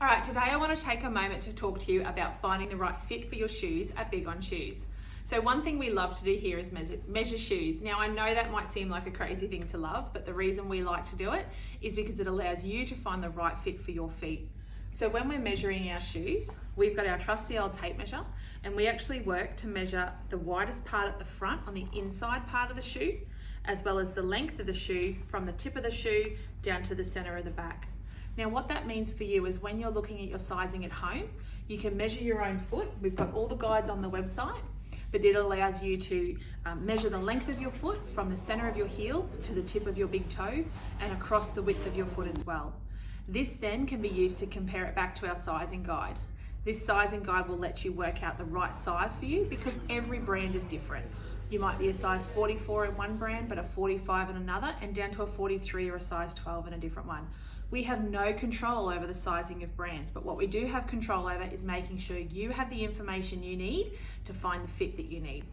All right, today I want to take a moment to talk to you about finding the right fit for your shoes at Big On Shoes. So one thing we love to do here is measure shoes. Now I know that might seem like a crazy thing to love, but the reason we like to do it is because it allows you to find the right fit for your feet. So when we're measuring our shoes, we've got our trusty old tape measure, and we actually work to measure the widest part at the front on the inside part of the shoe, as well as the length of the shoe from the tip of the shoe down to the center of the back. Now what that means for you is when you're looking at your sizing at home, you can measure your own foot. We've got all the guides on the website, but it allows you to measure the length of your foot from the center of your heel to the tip of your big toe and across the width of your foot as well. This then can be used to compare it back to our sizing guide. This sizing guide will let you work out the right size for you because every brand is different. You might be a size 44 in one brand, but a 45 in another, and down to a 43 or a size 12 in a different one. We have no control over the sizing of brands, but what we do have control over is making sure you have the information you need to find the fit that you need.